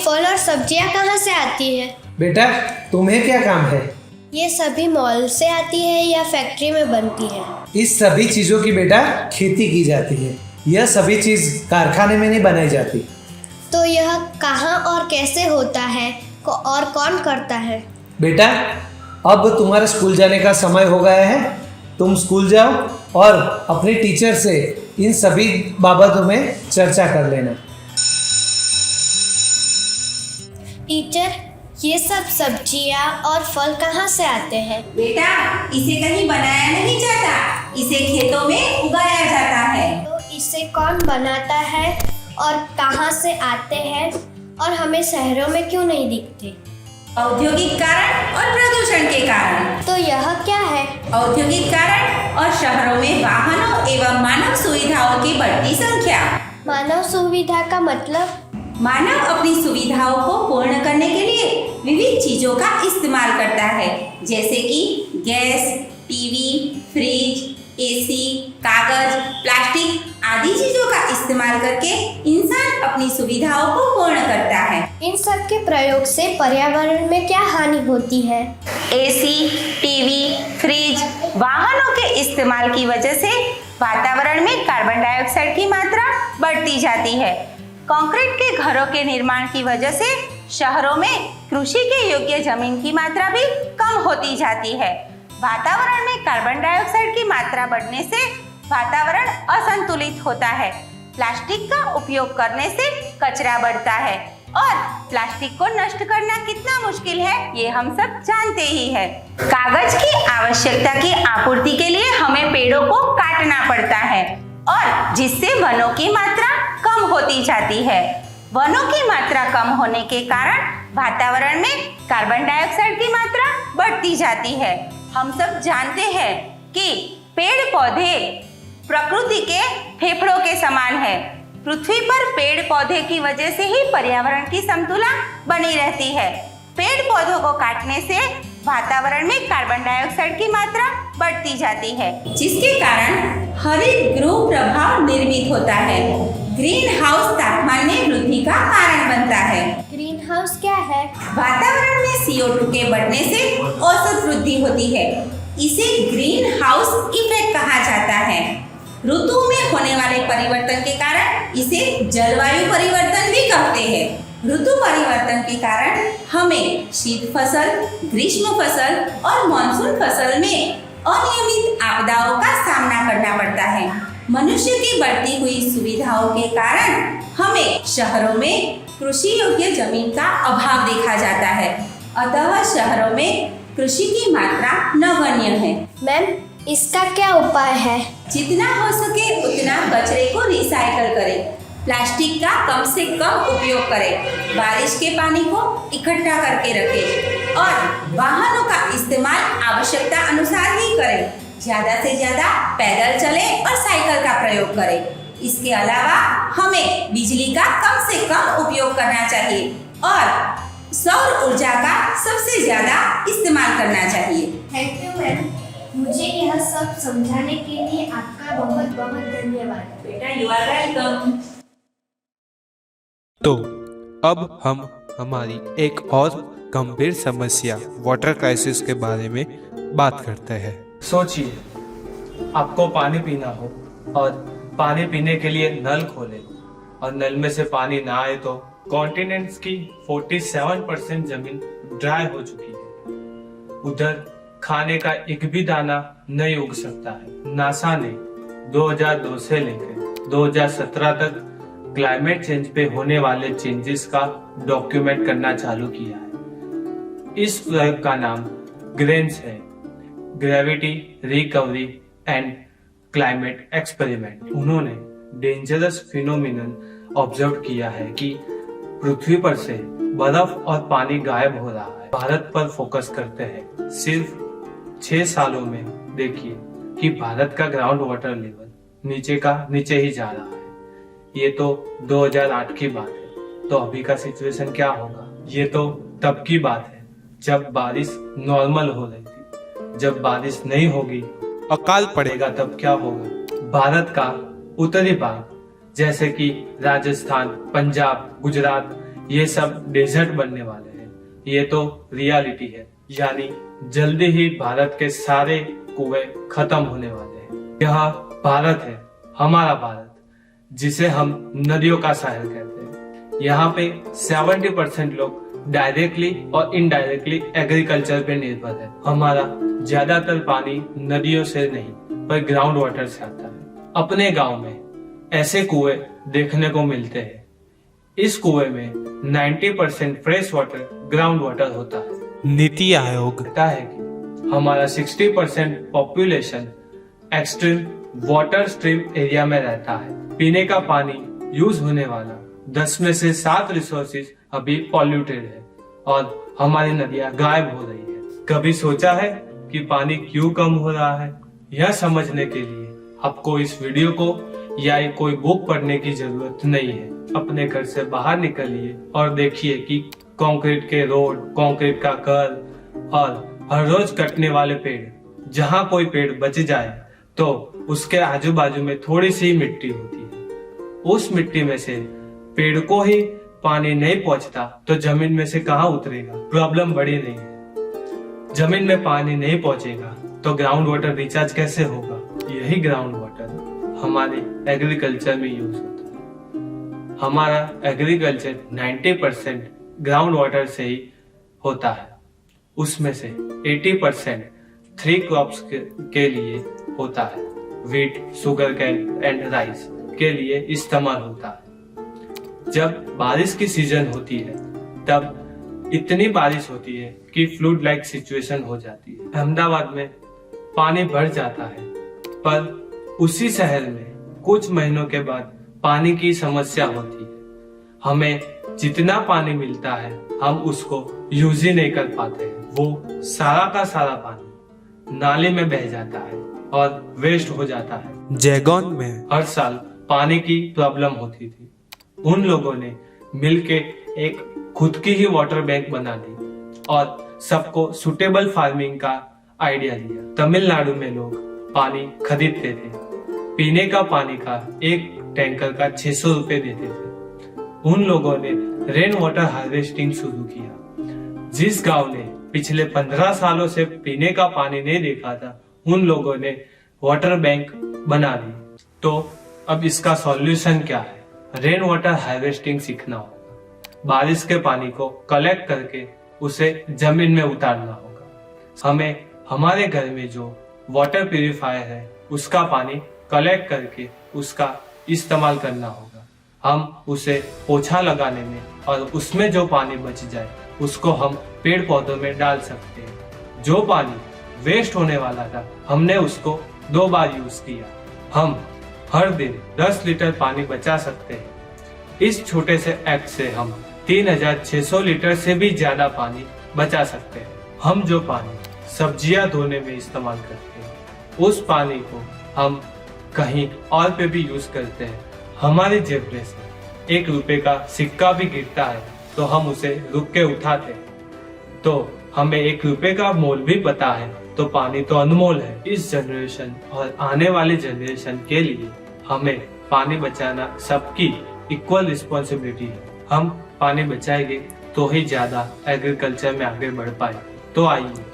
फल और सब्जियां कहाँ से आती है? बेटा, तुम्हें क्या काम है? ये सभी मॉल से आती है या फैक्ट्री में बनती है? इस सभी चीजों की बेटा खेती की जाती है। यह सभी चीज कारखाने में नहीं बनाई जाती। तो यह कहाँ और कैसे होता है और कौन करता है? बेटा, अब तुम्हारे स्कूल जाने का समय हो गया है। तुम स्कूल जाओ और अपने टीचर से इन सभी बाबतों में चर्चा कर लेना। टीचर, ये सब सब्जियां और फल कहाँ से आते हैं? बेटा, इसे कहीं बनाया नहीं जाता, इसे खेतों में उगाया जाता है। तो इसे कौन बनाता है और कहाँ से आते हैं और हमें शहरों में क्यों नहीं दिखते? औद्योगिक कारण और प्रदूषण के कारण। तो यह क्या है? औद्योगिक कारण और शहरों में वाहनों एवं मानव सुविधाओं की बढ़ती संख्या। मानव सुविधा का मतलब? मानव अपनी सुविधाओं को पूर्ण करने के लिए विविध चीजों का इस्तेमाल करता है, जैसे कि गैस, टीवी, फ्रिज, एसी, कागज, प्लास्टिक आदि चीजों का इस्तेमाल करके इंसान अपनी सुविधाओं को पूर्ण करता है। इन सब के प्रयोग से पर्यावरण में क्या हानि होती है? एसी, टीवी, फ्रिज, वाहनों के इस्तेमाल की वजह से वातावरण में कार्बन डाइऑक्साइड की मात्रा बढ़ती जाती है। कंक्रीट के घरों के निर्माण की वजह से शहरों में कृषि के योग्य जमीन की मात्रा भी कम होती जाती है। वातावरण में कार्बन डाइऑक्साइड की मात्रा बढ़ने से वातावरण असंतुलित होता है। प्लास्टिक का उपयोग करने से कचरा बढ़ता है और प्लास्टिक को नष्ट करना कितना मुश्किल है ये हम सब जानते ही है। कागज की आवश्यकता की आपूर्ति के लिए हमें पेड़ों को काटना पड़ता है और जिससे वनों की मात्रा कम होती जाती है। वनों की मात्रा कम होने के कारण वातावरण में कार्बन डाइऑक्साइड की मात्रा बढ़ती जाती है। हम सब जानते हैं कि पेड़ पौधे प्रकृति के फेफड़ों के समान है। पृथ्वी पर पेड़ पौधे की वजह से ही पर्यावरण की संतुलन बनी रहती है। पेड़ पौधों को काटने से वातावरण में कार्बन डाइऑक्साइड की मात्रा बढ़ती जाती है, जिसके कारण हरित गृह प्रभाव निर्मित होता है। ग्रीन हाउस तापमान में वृद्धि का कारण बनता है। ग्रीन हाउस क्या है? वातावरण में CO2 के बढ़ने से औसत वृद्धि होती है। इसे ग्रीन हाउस इफेक्ट कहा जाता है। ऋतु में होने वाले परिवर्तन के कारण इसे जलवायु परिवर्तन भी कहते हैं। ऋतु परिवर्तन के कारण हमें शीत फसल, ग्रीष्म फसल और मानसून फसल में अनियमित आपदाओं का सामना करना पड़ता है। मनुष्य की बढ़ती हुई सुविधाओं के कारण हमें शहरों में कृषि योग्य जमीन का अभाव देखा जाता है। अतः शहरों में कृषि की मात्रा नगण्य है। मैम, इसका क्या उपाय है? जितना हो सके उतना कचरे को रिसाइकल करें। प्लास्टिक का कम से कम उपयोग करें। बारिश के पानी को इकट्ठा करके रखें और वाहनों का इस्तेमाल आवश्यकता अनुसार ही करें। ज्यादा से ज्यादा पैदल चलें और साइकिल का प्रयोग करें। इसके अलावा हमें बिजली का कम से कम उपयोग करना चाहिए और सौर ऊर्जा का सबसे ज्यादा इस्तेमाल करना चाहिए। थैंक यू मैम, मुझे यह सब समझाने के लिए आपका बहुत बहुत धन्यवाद। बेटा, यू आर वेलकम। तो अब हम हमारी एक और गंभीर समस्या वाटर क्राइसिस के बारे में बात करते हैं। सोचिए, आपको पानी पीना हो और पानी पीने के लिए नल खोले और नल में से पानी ना आए तो कॉन्टिनेंट्स की 47% जमीन ड्राई हो चुकी है। उधर खाने का एक भी दाना नहीं उग सकता है। नासा ने 2002 से लेकर 2017 तक क्लाइमेट चेंज पे होने वाले चेंजेस का डॉक्यूमेंट करना चालू किया है। इस प्रयोग का नाम ग्रेन्स है, gravity recovery and climate experiment. उन्होंने डेंजरस फिनोमिनन ऑब्जर्व किया है कि पृथ्वी पर से बर्फ और पानी गायब हो रहा है। भारत पर फोकस करते हैं। सिर्फ 6 सालों में देखिए कि भारत का ग्राउंड वाटर लेवल नीचे ही जा रहा है। ये तो 2008 की बात है, तो अभी का सिचुएशन क्या होगा? ये तो तब की बात है जब बारिश नॉर्मल हो रही थी। जब बारिश नहीं होगी, अकाल पड़ेगा, तब क्या होगा? भारत का उत्तरी भाग जैसे कि राजस्थान, पंजाब, गुजरात, ये सब डेजर्ट बनने वाले हैं। ये तो रियलिटी है, यानी जल्दी ही भारत के सारे कुएं खत्म होने वाले हैं। यह भारत है, हमारा भारत, जिसे हम नदियों का शहर कहते हैं। यहाँ पे 70% लोग डायरेक्टली और इनडायरेक्टली एग्रीकल्चर पे निर्भर है। हमारा ज्यादातर पानी नदियों से नहीं पर ग्राउंड वाटर से आता है। अपने गांव में ऐसे कुएं देखने को मिलते हैं। इस कुएं में 90% फ्रेश वाटर ग्राउंड वाटर होता है। नीति आयोग कहता है कि हमारा 60% population extreme water stream area में रहता है। पीने का पानी यूज होने वाला 10 में से 7 रिसोर्सेज अभी पॉल्यूटेड है और हमारी नदियां गायब हो रही है। कभी सोचा है कि पानी क्यों कम हो रहा है? यह समझने के लिए आपको इस वीडियो को या कोई बुक पढ़ने की जरूरत नहीं है। अपने घर से बाहर निकलिए और देखिए कि कंक्रीट के रोड, कंक्रीट का घर और हर रोज कटने वाले पेड़, जहाँ कोई पेड़ बच जाए तो उसके आजू बाजू में थोड़ी सी मिट्टी होती है। उस मिट्टी में से पेड़ को ही पानी नहीं पहुंचता तो जमीन में से कहाँ उतरेगा? प्रॉब्लम बड़ी नहीं है। जमीन में पानी नहीं पहुंचेगा तो ग्राउंड वाटर रिचार्ज कैसे होगा? यही ग्राउंड वाटर हमारे एग्रीकल्चर में यूज होता है। हमारा एग्रीकल्चर 90% ग्राउंड वाटर से ही होता है। उसमें से 80% 3 क्रॉप्स के लिए होता है। Wheat, sugar cane and rice के लिए इस्तेमाल होता है। जब बारिश की सीजन होती है तब इतनी बारिश होती है कि फ्लड लाइक सिचुएशन हो जाती है। अहमदाबाद में पानी भर जाता है, पर उसी शहर में कुछ महीनों के बाद पानी की समस्या होती है। हमें जितना पानी मिलता है हम उसको यूज ही नहीं कर पाते हैं। वो सारा का सारा पानी नाले में बह जाता है और वेस्ट हो जाता है। जैगौन में हर साल पानी की प्रॉब्लम होती थी। उन लोगों ने मिलके एक खुद की ही वाटर बैंक बना दी और सबको सुटेबल फार्मिंग का आइडिया दिया। तमिलनाडु में लोग पानी खरीदते थे। पीने का पानी का एक टैंकर का 600 रुपए देते थे। उन लोगों ने रेन वाटर हार्वेस्टिंग शुरू किया। जिस गांव ने पिछले 15 सालों से पीने का पानी नहीं देखा था, उन लोगों ने वाटर बैंक बना दी। तो अब इसका सॉल्यूशन क्या है? रेन वाटर हार्वेस्टिंग सीखना होगा। बारिश के पानी को कलेक्ट करके उसे जमीन में उतारना होगा। हमें हमारे घर में जो वाटर प्यूरिफायर है उसका पानी कलेक्ट करके उसका इस्तेमाल करना होगा। हम उसे पोछा लगाने में और उसमें जो पानी बच जाए उसको हम पेड़ पौधों में डाल सकते हैं। जो पानी वेस्ट होने वाला था हमने उसको 2 बार यूज किया। हम हर दिन 10 लीटर पानी बचा सकते हैं। इस छोटे से एक्ट से हम 3600 लीटर से भी ज्यादा पानी बचा सकते हैं। हम जो पानी सब्जियां धोने में इस्तेमाल करते हैं उस पानी को हम कहीं और पे भी यूज करते हैं। हमारी जेब में से 1 रुपए का सिक्का भी गिरता है तो हम उसे रुक के उठाते हैं। तो हमें 1 रुपए का मोल भी पता है तो पानी तो अनमोल है। इस जनरेशन और आने वाली जनरेशन के लिए हमें पानी बचाना सबकी इक्वल रिस्पॉन्सिबिलिटी है। हम पानी बचाएंगे तो ही ज्यादा एग्रीकल्चर में आगे बढ़ पाए। तो आइए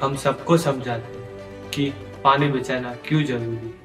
हम सबको समझाते हैं कि पानी बचाना क्यों जरूरी है।